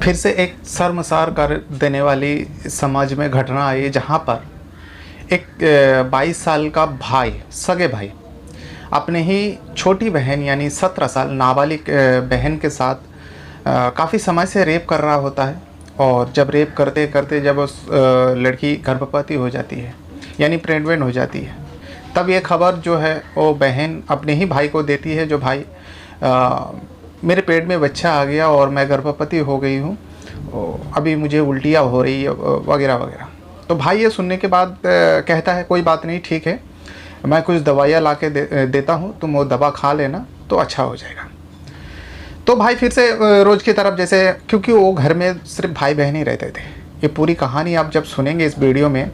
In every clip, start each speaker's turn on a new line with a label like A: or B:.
A: फिर से एक शर्मसार कर देने वाली समाज में घटना आई, जहाँ पर एक 22 साल का भाई, सगे भाई, अपने ही छोटी बहन यानी 17 साल नाबालिग बहन के साथ काफ़ी समय से रेप कर रहा होता है। और जब रेप करते करते जब उस लड़की गर्भवती हो जाती है यानी प्रेग्नेंट हो जाती है, तब ये खबर जो है वो बहन अपने ही भाई को देती है, जो भाई मेरे पेट में बच्चा आ गया और मैं गर्भवती हो गई हूँ, अभी मुझे उल्टियाँ हो रही है वगैरह वगैरह। तो भाई ये सुनने के बाद कहता है कोई बात नहीं, ठीक है, मैं कुछ दवाइयाँ ला के देता हूँ, तुम वो दवा खा लेना तो अच्छा हो जाएगा। तो भाई फिर से रोज़ की तरफ, जैसे क्योंकि वो घर में सिर्फ भाई बहन ही रहते थे। ये पूरी कहानी आप जब सुनेंगे इस वीडियो में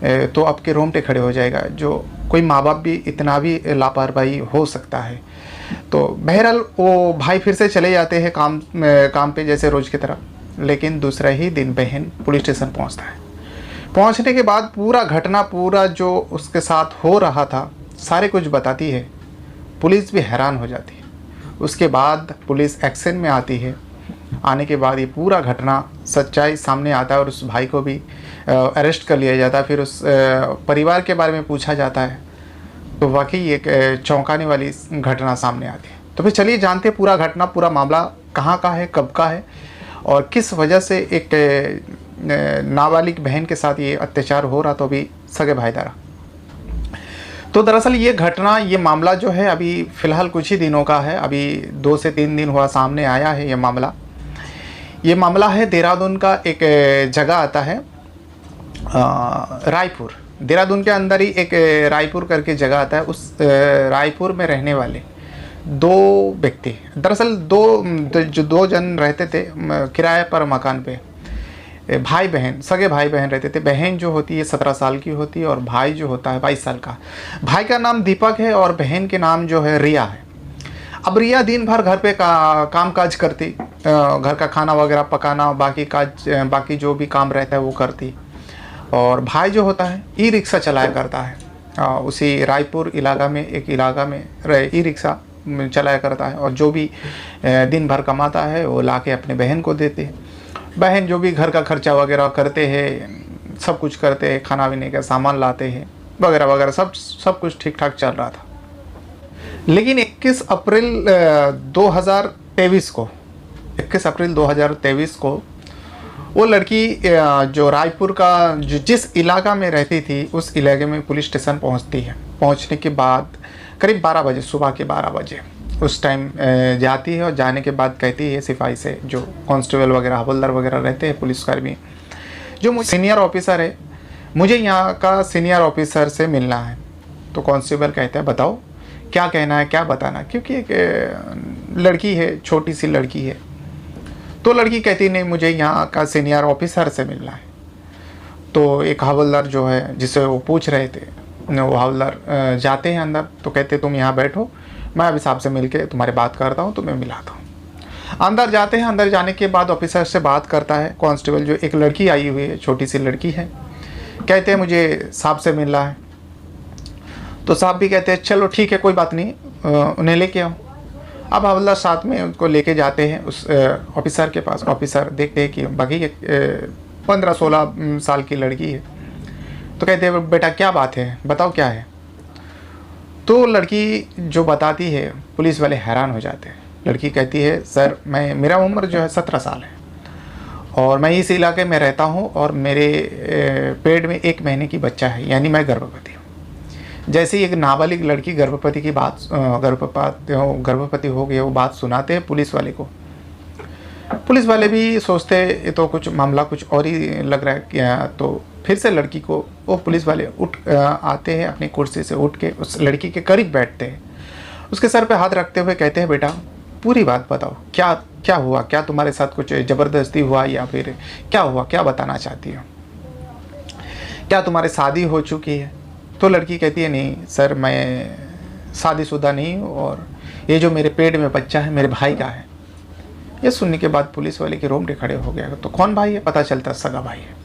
A: तो आपके रोंगटे खड़े हो जाएगा, जो कोई माँ बाप भी इतना भी लापरवाही हो सकता है। तो बहरहाल वो भाई फिर से चले जाते हैं काम पे जैसे रोज़ की तरफ। लेकिन दूसरा ही दिन बहन पुलिस स्टेशन पहुंचता है। पहुंचने के बाद पूरा घटना, पूरा जो उसके साथ हो रहा था, सारे कुछ बताती है। पुलिस भी हैरान हो जाती है। उसके बाद पुलिस एक्शन में आती है। आने के बाद ये पूरा घटना सच्चाई सामने आता है और उस भाई को भी अरेस्ट कर लिया जाता है। फिर उस परिवार के बारे में पूछा जाता है, तो वाकई एक चौंकाने वाली घटना सामने आती है। तो फिर चलिए जानते हैं पूरा घटना, पूरा मामला कहाँ का है, कब का है और किस वजह से एक नाबालिग बहन के साथ ये अत्याचार हो रहा, तो अभी सगे भाई द्वारा। तो दरअसल ये घटना, ये मामला जो है अभी फ़िलहाल कुछ ही दिनों का है, अभी 2 से 3 दिन हुआ सामने आया है ये मामला। ये मामला है देहरादून का, एक जगह आता है रायपुर। देहरादून के अंदर ही एक रायपुर करके जगह आता है। उस रायपुर में रहने वाले 2 व्यक्ति, दरअसल दो जन रहते थे किराए पर मकान पे। भाई बहन, सगे भाई बहन रहते थे। बहन जो होती है 17 साल की होती है और भाई जो होता है 22 साल का। भाई का नाम दीपक है और बहन के नाम जो है रिया है। अब रिया दिन भर घर पे काम काज करती, घर का खाना वगैरह पकाना, बाकी जो भी काम रहता है वो करती। और भाई जो होता है ई रिक्शा चलाया करता है। उसी रायपुर इलाका में एक इलाका में ई रिक्शा चलाया करता है और जो भी दिन भर कमाता है वो लाके अपने बहन को देते हैं। बहन जो भी घर का खर्चा वगैरह करते हैं, सब कुछ करते हैं, खाना पीने का सामान लाते हैं वगैरह वगैरह, सब कुछ ठीक ठाक चल रहा था। लेकिन 21 अप्रैल 2023 को वो लड़की जो रायपुर का जिस इलाका में रहती थी, उस इलाके में पुलिस स्टेशन पहुंचती है। पहुंचने के बाद करीब 12 बजे, सुबह के 12 बजे उस टाइम जाती है और जाने के बाद कहती है सिपाही से, जो कांस्टेबल वगैरह हवलदार वगैरह रहते हैं पुलिसकर्मी, जो सीनियर ऑफिसर है, मुझे यहाँ का सीनियर ऑफिसर से मिलना है। तो कांस्टेबल कहता है बताओ क्या कहना है, क्या बताना, क्योंकि एक लड़की है, छोटी सी लड़की है। तो लड़की कहती नहीं, मुझे यहाँ का सीनियर ऑफिसर से मिलना है। तो एक हवलदार जो है जिससे वो पूछ रहे थे, वो हवलदार जाते हैं अंदर। तो कहते तुम यहाँ बैठो, मैं अभी साहब से मिलके तुम्हारी बात करता हूँ, तुम्हें मिलाता हूँ। अंदर जाते हैं। अंदर जाने के बाद ऑफिसर से बात करता है कांस्टेबल, जो एक लड़की आई हुई है, छोटी सी लड़की है। कहते हैं मुझे साहब से मिलना है। तो साहब भी कहते हैं चलो ठीक है, कोई बात नहीं, उन्हें लेके आओ। अब हवलदार साथ में उनको लेके जाते हैं उस ऑफिसर के पास। ऑफिसर देखते हैं कि बाकी 15-16 साल की लड़की है। तो कहते हैं बेटा क्या बात है, बताओ क्या है। तो लड़की जो बताती है, पुलिस वाले हैरान हो जाते हैं। लड़की कहती है सर, मेरा उम्र जो है 17 साल है और मैं इस इलाके में रहता हूँ और मेरे पेट में 1 महीने की बच्चा है, यानी मैं गर्भवती हूँ। जैसे ही एक नाबालिग लड़की गर्भवती हो गई, वो बात सुनाते हैं पुलिस वाले को। पुलिस वाले भी सोचते ये तो कुछ मामला कुछ और ही लग रहा है क्या। तो फिर से लड़की को, वो पुलिस वाले आते हैं, अपनी कुर्सी से उठ के उस लड़की के करीब बैठते हैं। उसके सर पे हाथ रखते हुए कहते हैं बेटा पूरी बात बताओ, क्या हुआ, क्या तुम्हारे साथ कुछ ज़बरदस्ती हुआ या फिर क्या हुआ, क्या बताना चाहती हो, क्या तुम्हारी शादी हो चुकी है। तो लड़की कहती है नहीं सर, मैं शादीशुदा नहीं हूँ और ये जो मेरे पेट में बच्चा है मेरे भाई का है। ये सुनने के बाद पुलिस वाले के रोंगटे खड़े हो गया। तो कौन भाई है, पता चलता सगा भाई है।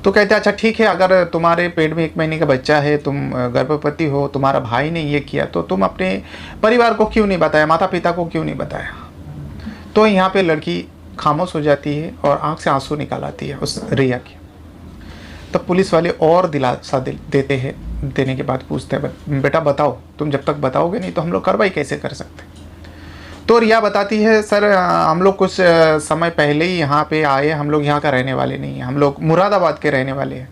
A: तो कहते अच्छा ठीक है, अगर तुम्हारे पेट में 1 महीने का बच्चा है, तुम गर्भवती हो, तुम्हारा भाई ने ये किया, तो तुम अपने परिवार को क्यों नहीं बताया, माता पिता को क्यों नहीं बताया। तो यहाँ पे लड़की खामोश हो जाती है और आंख से आंसू निकाल आती है उस रिया की। तब पुलिस वाले और दिलासा देते हैं। देने के बाद पूछते हैं, बेटा बताओ, तुम जब तक बताओगे नहीं तो हम लोग कार्रवाई कैसे कर सकते। तो रिया बताती है, सर हम लोग कुछ समय पहले ही यहाँ पे आए, हम लोग यहाँ का रहने वाले नहीं हैं, हम लोग मुरादाबाद के रहने वाले हैं।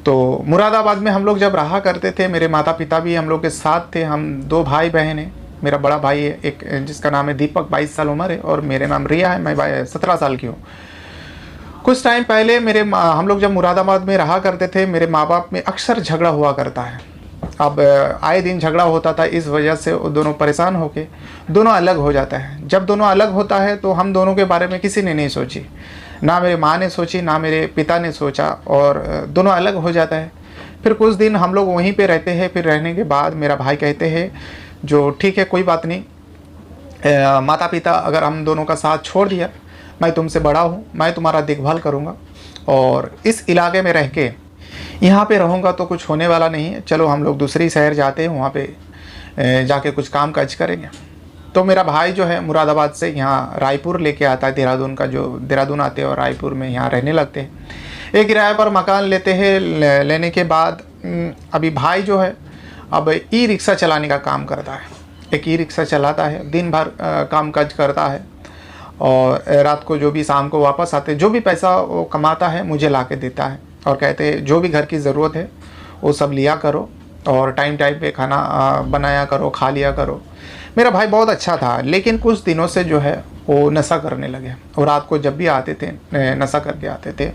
A: तो मुरादाबाद में हम लोग जब रहा करते थे, मेरे माता पिता भी हम लोग के साथ थे। हम 2 भाई बहन हैं। मेरा बड़ा भाई है एक, जिसका नाम है दीपक, 22 साल उम्र है, और मेरे नाम रिया है, मैं 17 साल की हूँ। कुछ टाइम पहले हम लोग जब मुरादाबाद में रहा करते थे, मेरे माँ बाप में अक्सर झगड़ा हुआ करता है। अब आए दिन झगड़ा होता था, इस वजह से वो दोनों परेशान होके दोनों अलग हो जाता है। जब दोनों अलग होता है तो हम दोनों के बारे में किसी ने नहीं सोची, ना मेरे माँ ने सोची, ना मेरे पिता ने सोचा, और दोनों अलग हो जाता है। फिर कुछ दिन हम लोग वहीं पे रहते हैं। फिर रहने के बाद मेरा भाई कहते हैं, जो ठीक है कोई बात नहीं, माता पिता अगर हम दोनों का साथ छोड़ दिया, मैं तुमसे बड़ा हूँ, मैं तुम्हारा देखभाल करूँगा, और इस इलाके में रह के यहाँ पे रहूँगा तो कुछ होने वाला नहीं है, चलो हम लोग दूसरी शहर जाते हैं, वहाँ पे जाके कुछ काम काज करेंगे। तो मेरा भाई जो है मुरादाबाद से यहाँ रायपुर लेके आता है, देहरादून का, जो देहरादून आते हैं और रायपुर में यहाँ रहने लगते हैं। एक किराए पर मकान लेते हैं। लेने के बाद अभी भाई जो है अब ई रिक्शा चलाने का काम करता है। एक ई रिक्शा चलाता है, दिन भर काम काज करता है, और रात को जो भी शाम को वापस आते, जो भी पैसा वो कमाता है मुझे ला के देता है, और कहते हैं जो भी घर की ज़रूरत है वो सब लिया करो, और टाइम टाइम पे खाना बनाया करो, खा लिया करो। मेरा भाई बहुत अच्छा था, लेकिन कुछ दिनों से जो है वो नशा करने लगे, और रात को जब भी आते थे नशा करके आते थे,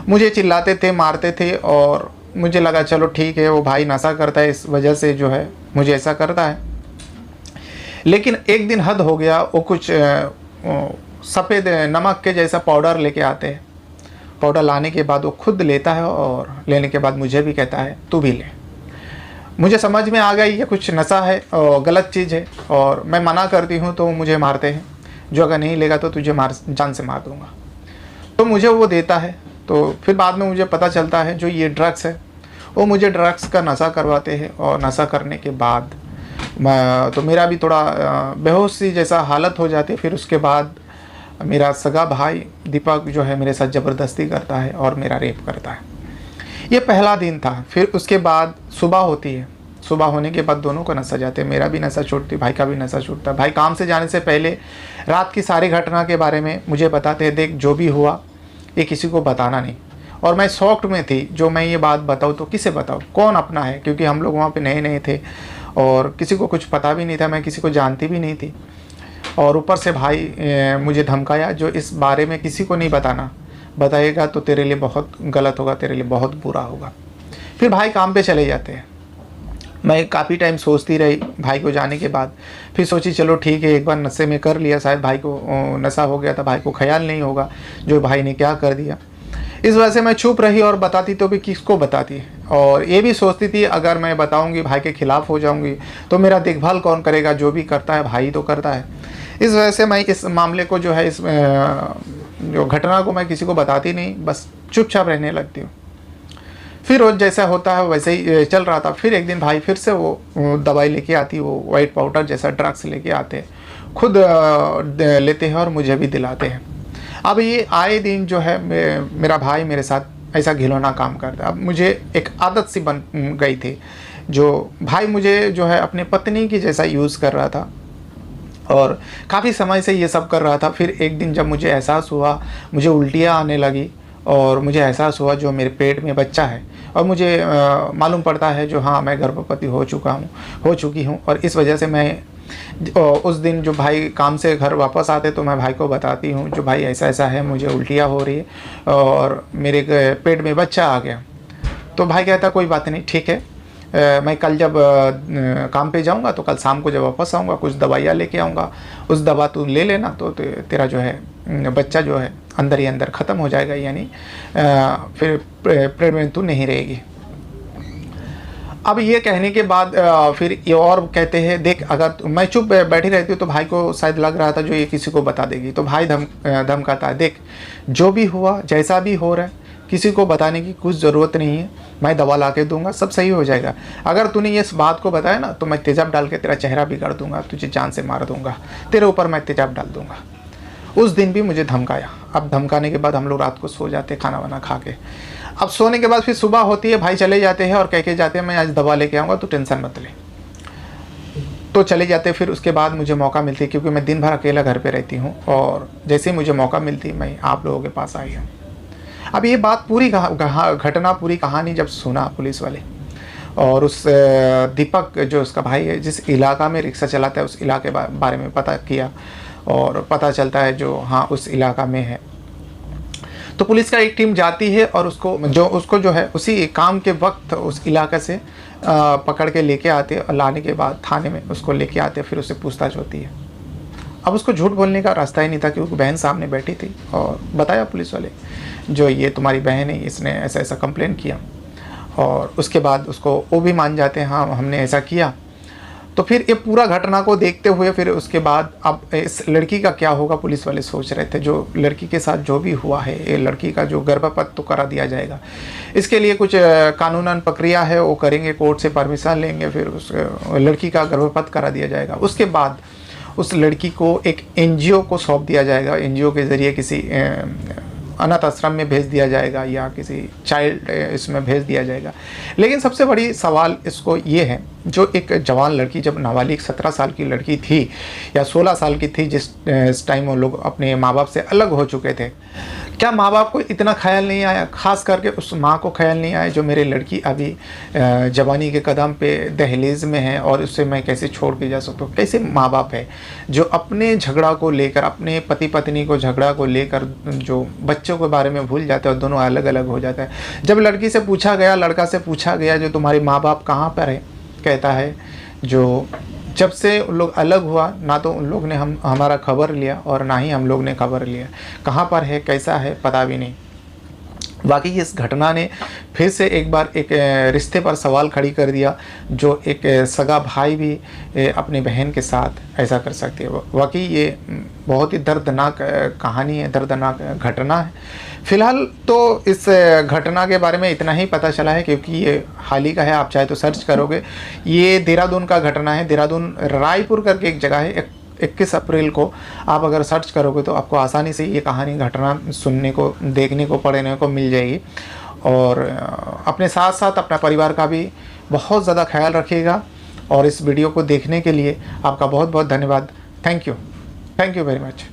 A: मुझे चिल्लाते थे, मारते थे, और मुझे लगा चलो ठीक है वो भाई नशा करता है, इस वजह से जो है मुझे ऐसा करता है। लेकिन एक दिन हद हो गया, वो कुछ सफ़ेद नमक के जैसा पाउडर लेके आते हैं। पाउडर लाने के बाद वो खुद लेता है, और लेने के बाद मुझे भी कहता है तू भी ले। मुझे समझ में आ गई ये कुछ नशा है और गलत चीज़ है, और मैं मना करती हूँ तो मुझे मारते हैं, जो अगर नहीं लेगा तो तुझे जान से मार दूँगा। तो मुझे वो देता है। तो फिर बाद में मुझे पता चलता है जो ये ड्रग्स है, वो मुझे ड्रग्स का नशा करवाते हैं, और नशा करने के बाद तो मेरा भी थोड़ा बेहोश सी जैसा हालत हो जाती है। फिर उसके बाद मेरा सगा भाई दीपक जो है मेरे साथ ज़बरदस्ती करता है और मेरा रेप करता है। ये पहला दिन था। फिर उसके बाद सुबह होती है। सुबह होने के बाद दोनों को नशा जाते हैं, मेरा भी नशा छूटती, भाई का भी नशा छूटता है। भाई काम से जाने से पहले रात की सारी घटना के बारे में मुझे बताते हैं, देख जो भी हुआ ये किसी को बताना नहीं। और मैं शॉक्ड में थी, जो मैं ये बात बताऊँ तो किसे बताऊँ, कौन अपना है, क्योंकि हम लोग वहाँ पे नए नए थे और किसी को कुछ पता भी नहीं था, मैं किसी को जानती भी नहीं थी। और ऊपर से भाई मुझे धमकाया, जो इस बारे में किसी को नहीं बताना, बताएगा तो तेरे लिए बहुत गलत होगा, तेरे लिए बहुत बुरा होगा। फिर भाई काम पे चले जाते हैं। मैं काफ़ी टाइम सोचती रही भाई को जाने के बाद। फिर सोची चलो ठीक है, एक बार नशे में कर लिया, शायद भाई को नशा हो गया था, भाई को ख्याल नहीं होगा जो भाई ने क्या कर दिया। इस वजह से मैं चुप रही, और बताती तो भी किसको बताती। और ये भी सोचती थी अगर मैं बताऊंगी भाई के ख़िलाफ़ हो जाऊंगी तो मेरा देखभाल कौन करेगा, जो भी करता है भाई तो करता है। इस वजह से मैं इस मामले को जो है, इस जो घटना को मैं किसी को बताती नहीं, बस चुपचाप रहने लगती हूँ। फिर रोज़ जैसा होता है वैसे ही चल रहा था। फिर एक दिन भाई फिर से वो दवाई लेके आती, वो वाइट पाउडर जैसा ड्रग्स लेके आते, खुद लेते हैं और मुझे भी दिलाते हैं। अब ये आए दिन जो है मेरा भाई मेरे साथ ऐसा घिनौना काम करता है। अब मुझे एक आदत सी बन गई थी, जो भाई मुझे जो है अपनी पत्नी की जैसा यूज़ कर रहा था, और काफ़ी समय से ये सब कर रहा था। फिर एक दिन जब मुझे एहसास हुआ, मुझे उल्टियाँ आने लगी, और मुझे एहसास हुआ जो मेरे पेट में बच्चा है, और मुझे मालूम पड़ता है जो हाँ मैं गर्भवती हो चुकी हूँ। और इस वजह से मैं उस दिन जो भाई काम से घर वापस आते तो मैं भाई को बताती हूँ, जो भाई ऐसा ऐसा है, मुझे उल्टियाँ हो रही है और मेरे पेट में बच्चा आ गया। तो भाई कहता कोई बात नहीं, ठीक है, मैं कल जब काम पे जाऊंगा तो कल शाम को जब वापस आऊँगा कुछ दवाइयाँ लेके आऊँगा, उस दवा तू ले लेना, तो तेरा जो है बच्चा जो है अंदर ही अंदर ख़त्म हो जाएगा, यानी फिर प्रेग्नेंट तू नहीं रहेगी। अब ये कहने के बाद फिर ये और कहते हैं, देख अगर मैं चुप बैठी रहती हूँ तो भाई को शायद लग रहा था जो ये किसी को बता देगी, तो भाई धमकाता है, देख जो भी हुआ जैसा भी हो रहा है किसी को बताने की कुछ ज़रूरत नहीं है, मैं दवा ला के दूँगा, सब सही हो जाएगा। अगर तूने ये इस बात को बताया ना तो मैं तेज़ाब डाल के तेरा चेहरा बिगाड़ दूँगा, तुझे जान से मार दूँगा, तेरे ऊपर मैं तेज़ाब डाल दूँगा। उस दिन भी मुझे धमकाया। अब धमकाने के बाद हम लोग रात को सो जाते खाना वाना खा के। अब सोने के बाद फिर सुबह होती है, भाई चले जाते हैं और कह के जाते हैं मैं आज दवा लेके आऊँगा तो टेंशन मत ले। तो चले जाते। फिर उसके बाद मुझे मौका मिलती, क्योंकि मैं दिन भर अकेला घर पे रहती हूँ, और जैसे ही मुझे मौका मिलती मैं आप लोगों के पास आई हूँ। अब ये बात पूरी घटना पूरी कहानी जब सुना पुलिस वाले, और उस दीपक जो उसका भाई है, जिस इलाका में रिक्शा चलाता है, उस इलाके बारे में पता किया और पता चलता है जो हाँ उस इलाका में है। तो पुलिस का एक टीम जाती है और उसको जो है उसी काम के वक्त उस इलाके से पकड़ के लेके आते और लाने के बाद थाने में उसको लेके आते, फिर उससे पूछताछ होती है। अब उसको झूठ बोलने का रास्ता ही नहीं था, क्योंकि बहन सामने बैठी थी और बताया पुलिस वाले जो ये तुम्हारी बहन है, इसने ऐसा ऐसा कंप्लेन किया, और उसके बाद उसको वो भी मान जाते हैं हाँ हमने ऐसा किया। तो फिर ये पूरा घटना को देखते हुए फिर उसके बाद अब इस लड़की का क्या होगा पुलिस वाले सोच रहे थे। जो लड़की के साथ जो भी हुआ है, ये लड़की का जो गर्भपात तो करा दिया जाएगा, इसके लिए कुछ कानूनन प्रक्रिया है वो करेंगे, कोर्ट से परमिशन लेंगे, फिर उस लड़की का गर्भपात करा दिया जाएगा। उसके बाद उस लड़की को एक एनजीओ को सौंप दिया जाएगा, एनजीओ के ज़रिए किसी अनाथ आश्रम में भेज दिया जाएगा या किसी चाइल्ड इसमें भेज दिया जाएगा। लेकिन सबसे बड़ी सवाल इसको ये है, जो एक जवान लड़की, जब नाबालिग 17 साल की लड़की थी या 16 साल की थी, जिस टाइम वो लोग अपने माँ बाप से अलग हो चुके थे, क्या माँ बाप को इतना ख्याल नहीं आया, ख़ास करके उस माँ को ख्याल नहीं आया जो मेरी लड़की अभी जवानी के कदम पे दहलीज में है और उससे मैं कैसे छोड़ के जा सकता हूँ। कैसे माँ बाप है जो अपने झगड़ा को लेकर, अपने पति पत्नी को झगड़ा को लेकर जो बच्चों के बारे में भूल जाते हैं और दोनों अलग अलग हो जाता है। जब लड़की से पूछा गया, लड़का से पूछा गया जो तुम्हारे माँ बाप कहाँ पर है, कहता है जो जब से उन लोग अलग हुआ ना तो उन लोग ने हमारा खबर लिया और ना ही हम लोग ने खबर लिया, कहाँ पर है कैसा है पता भी नहीं। बाकी इस घटना ने फिर से एक बार एक रिश्ते पर सवाल खड़ी कर दिया, जो एक सगा भाई भी अपनी बहन के साथ ऐसा कर सकती है। वाकई ये बहुत ही दर्दनाक कहानी है, दर्दनाक घटना है। फ़िलहाल तो इस घटना के बारे में इतना ही पता चला है, क्योंकि ये हाल ही का है। आप चाहे तो सर्च करोगे, ये देहरादून का घटना है। देहरादून रायपुर करके एक जगह है, 21 अप्रैल को आप अगर सर्च करोगे तो आपको आसानी से ये कहानी घटना सुनने को, देखने को, पढ़ने को मिल जाएगी। और अपने साथ साथ अपना परिवार का भी बहुत ज़्यादा ख्याल रखिएगा। और इस वीडियो को देखने के लिए आपका बहुत बहुत धन्यवाद। Thank you very much.